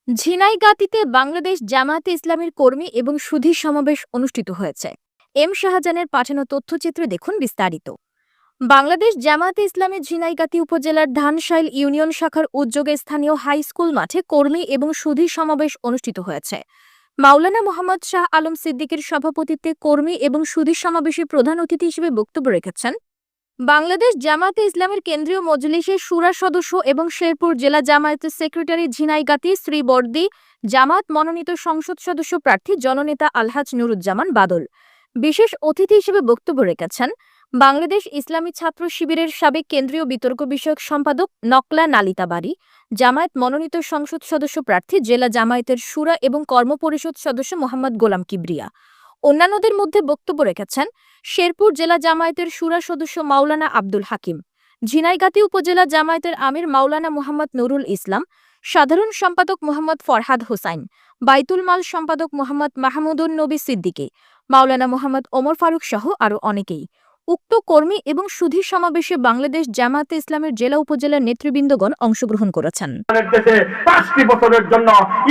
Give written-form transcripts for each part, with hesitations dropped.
ঝিনাইগাতীতে বাংলাদেশ জামায়াতে ইসলামীর কর্মী এবং সুধী সমাবেশ অনুষ্ঠিত হয়েছে। এম শাহজাহানের পাঠানো তথ্যচিত্রে দেখুন বিস্তারিত। বাংলাদেশ জামায়াতে ইসলামী ঝিনাইগাতী উপজেলার ধানশাইল ইউনিয়ন শাখার উদ্যোগে স্থানীয় হাই স্কুল মাঠে কর্মী এবং সুধী সমাবেশ অনুষ্ঠিত হয়েছে। মাওলানা মোহাম্মদ শাহ আলম সিদ্দিকের সভাপতিত্বে কর্মী এবং সুধী সমাবেশে প্রধান অতিথি হিসেবে বক্তব্য রেখেছেন বাংলাদেশ জামায়াতে ইসলামের কেন্দ্রীয় মজলিসের শুরা সদস্য এবং শেরপুর জেলা জামায়াতের সেক্রেটারি ঝিনাইগাতী শ্রীবর্দী জামাত মনোনীত সংসদ সদস্য প্রার্থী জননেতা আলহাজ নুরুজ্জামান বাদল। বিশেষ অতিথি হিসেবে বক্তব্য রেখেছেন বাংলাদেশ ইসলামী ছাত্র শিবিরের সাবেক কেন্দ্রীয় বিতর্ক বিষয়ক সম্পাদক নকলা নালিতাবাড়ী, জামায়াত মনোনীত সংসদ সদস্য প্রার্থী জেলা জামায়াতের শুরা এবং কর্মপরিষদ সদস্য মোহাম্মদ গোলাম কিবরিয়া। অন্যান্যদের মধ্যে বক্তব্য রেখেছেন শেরপুর জেলা জামায়াতের শুরা সদস্য মাওলানা আব্দুল হাকিম, ঝিনাইগাতী উপজেলা জামায়াতের আমির মাওলানা মোহাম্মদ নুরুল ইসলাম, সাধারণ সম্পাদক মোহাম্মদ ফরহাদ হোসাইন, বাইতুল মাল সম্পাদক মোহাম্মদ মাহমুদুন নবী সিদ্দিকী, মাওলানা মোহাম্মদ ওমর ফারুক সহ আরও অনেকেই। উক্ত কর্মী এবং সুধী সমাবেশে বাংলাদেশ জামায়াতে ইসলামের জেলা উপজেলার নেতৃবৃন্দগণ অংশগ্রহণ করেছেন। ৫টি বছরের জন্য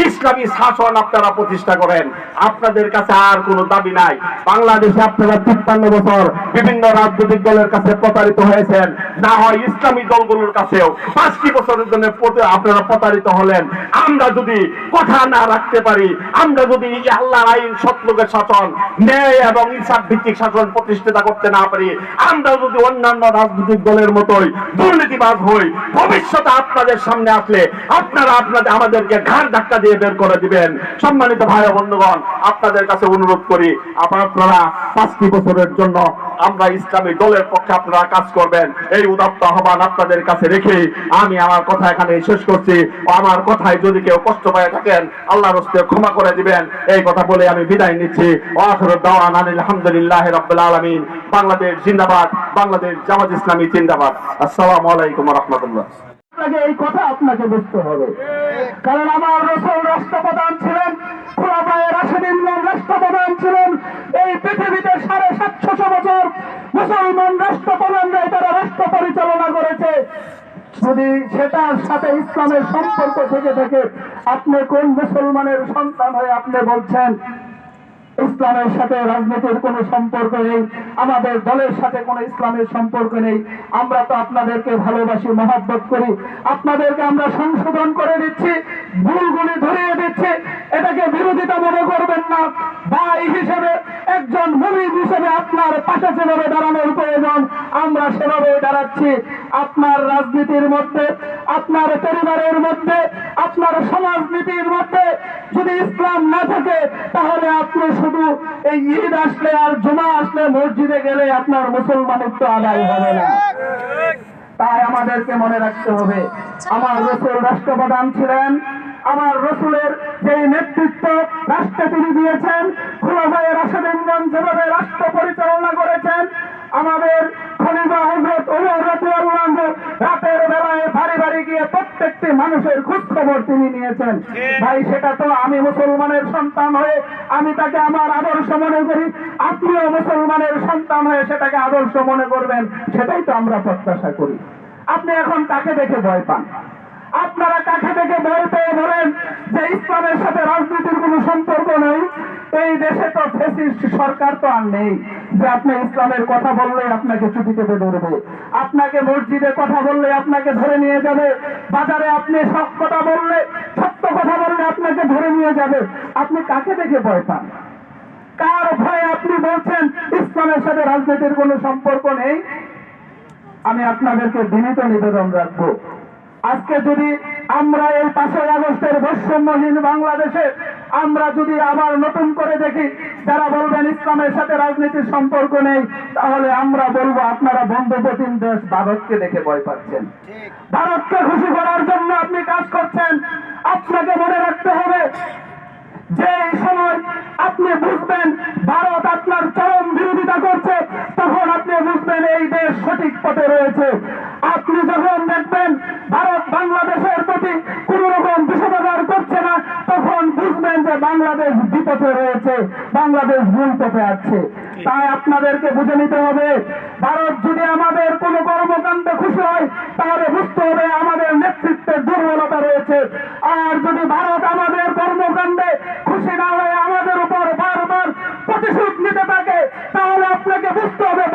ইসলামী শাসন আপনারা প্রতিষ্ঠা করেন, আপনাদের কাছে আর কোনো দাবি নাই। বাংলাদেশে আপনারা ৫৩ বছর বিভিন্ন রাজনৈতিক দলের কাছে প্রতারিত হয়েছেন, না হয় ইসলামী দলগুলোর কাছেও ৫টি বছরের জন্য আপনারা প্রতারিত হলেন। আমরা যদি কথা না রাখতে পারি, আমরা যদি আল্লাহর আইন, সত্যলোকের শাসন, ন্যায় এবং ইনসাফ ভিত্তিক শাসন প্রতিষ্ঠা করতে না পারি, আমরা যদি অন্যান্য রাজনৈতিক দলের মতোই দুর্নীতিবাজ হই, ভবিষ্যতে আপনাদের সামনে আসলে আপনারা আমাদেরকে ঘাড় ধাক্কা দিয়ে বের করে দিবেন। সম্মানিত ভাই ও বন্ধুগণ, আপনাদের কাছে অনুরোধ করি, আপনারা ৫টি বছরের জন্য আমরা ইসলামী দলের পক্ষে আপনারা কাজ করবেন, এই উদাত্ত আহ্বান আপনাদের কাছে রেখে আমি আমার কথা এখানে শেষ করছি। আমার কথায় যদি কেউ কষ্ট পেয়ে থাকেন, আল্লাহর হস্তে ক্ষমা করে দিবেন, এই কথা বলে আমি বিদায় নিচ্ছি। আখিরু দাওয়ানা আলহামদুলিল্লাহি রাব্বিল আলামিন। বাংলাদেশ জিন্দাবাদ, বাংলাদেশ জামাত ইসলামী জিন্দাবাদ। আসসালামু আলাইকুম ওয়া রাহমাতুল্লাহ। এই কথা আপনাকে বুঝতে হবে, কারণ আমার রাসূল রাষ্ট্রপ্রধান ছিলেন, খুলাফায়ে রাশিদিনগণ রাষ্ট্রপ্রধান ছিলেন। এই পৃথিবীতে ৭৫০ বছর মুসলমান রাষ্ট্রপ্রধানরাই তারা রাষ্ট্র পরিচালনা করেছে। যদি সেটার সাথে ইসলামের সম্পর্ক থেকে থাকে, আপনি কোন মুসলমানের সন্তান হয়ে আপনি বলছেন ইসলামের সাথে রাজনীতির কোনো সম্পর্ক নেই, আমাদের দলের সাথে কোনো ইসলামের সম্পর্ক নেই? আমরা তো আপনাদেরকে ভালোবাসি, মহব্বত করি, আপনাদেরকে আমরা সংশোধন করে দিচ্ছি, ভুলগুলি ধরিয়ে দিচ্ছি, এটাকে বিরোধিতা মনে করবেন না। ভাই হিসেবে, একজন মুমিন হিসেবে আপনার পাশে যেভাবে দাঁড়ানোর প্রয়োজন আমরা সেভাবে দাঁড়াচ্ছি। আপনার রাজনীতির মধ্যে, আপনার পরিবারের মধ্যে, আপনার সমাজনীতির মধ্যে যদি ইসলাম না থাকে, তাহলে আপনি শুধু এই ঈদ আসলে আর জুমা আসলে মসজিদে গেলে আপনার মুসলমানিত্ব আদায় হবে না। তাই আমাদেরকে মনে রাখতে হবে, আমার রাসূল রাষ্ট্রপ্রধান ছিলেন, আমার রাসূলের যে নেতৃত্ব রাষ্ট্রে তিনি দিয়েছেন, খুলাফায়ে রাশিদিনগণ যেভাবে রাষ্ট্র পরিচালনা করেছেন, আমাদের খলিফা হযরত ওমর রাদিয়াল্লাহু আনহু রাতের বেলায় বাড়ি বাড়ি গিয়ে প্রত্যেকটি মানুষের খোঁজ খবর তিনি নিয়েছেন। ভাই, সেটা তো আমি মুসলমানের সন্তান হয়ে আমি তাকে আমার আদর্শ মনে করি, আপনিও মুসলমানের সন্তান হয়ে সেটাকে আদর্শ মনে করবেন, সেটাই তো আমরা প্রত্যাশা করি। আপনি এখন কাকে দেখে ভয় পান? আপনারা কাকে দেখে ভয় পেয়ে বলেন যে ইসলামের সাথে রাজনীতির কোনো সম্পর্ক নেই? এই দেশে তো ফ্যাসিস্ট সরকার তো আর নেই যে আপনি ইসলামের কথা বললে আপনাকে চুটি কেটে ধরবে, আপনাকে মসজিদে কথা বললে আপনাকে ধরে নিয়ে যাবে, বাজারে আপনি সব কথা বললে, সত্য কথা বললে আপনাকে ধরে নিয়ে যাবে। আপনি কাকে দেখে ভয় পান? কার ভয়ে আপনি বলছেন ইসলামের সাথে রাজনীতির কোনো সম্পর্ক নেই? আমি আপনাদেরকে বিনীত নিবেদন রাখবো, আজকে যদি আমরা এই ৫ই আগস্টের বৈষম্যহীন বাংলাদেশে আমরা যদি আবার নতুন করে দেখি যারা বলবেন ইসলামের সাথে রাজনীতির সম্পর্ক নেই, তাহলে আমরা বলবো আপনারা বন্ধুপ্রতিম দেশ ভারতকে দেখে ভয় পাচ্ছেন, ভারতকে খুশি করার জন্য আপনি কাজ করছেন। আপনাকে মনে রাখতে হবে, যে সময় আপনি বুঝবেন ভারত আপনার চরম বিরোধিতা করছে, তখন আপনি বুঝবেন এই দেশ সঠিক পথে রয়েছে। আপনি যখন দেখবেন ভারত বাংলাদেশের প্রতি কোন রকম বিষোদ্গার করছে না, তখন বুঝবেন যে বাংলাদেশ বিপথে রয়েছে, বাংলাদেশ ভুল পথে আছে। তাই আপনাদেরকে বুঝে নিতে হবে ভারত যদি আমাদের কোনো কর্মকাণ্ডে খুশি হয় তাহলে বুঝতে হবে আমাদের নেতৃত্বের দুর্বলতা রয়েছে। আর যদি ভারত আমাদের কর্মকাণ্ডে খুশি না হয়ে আমাদের উপর বারবার প্রতিশোধ নিতে থাকে তাহলে আপনাকে বুঝতে হবে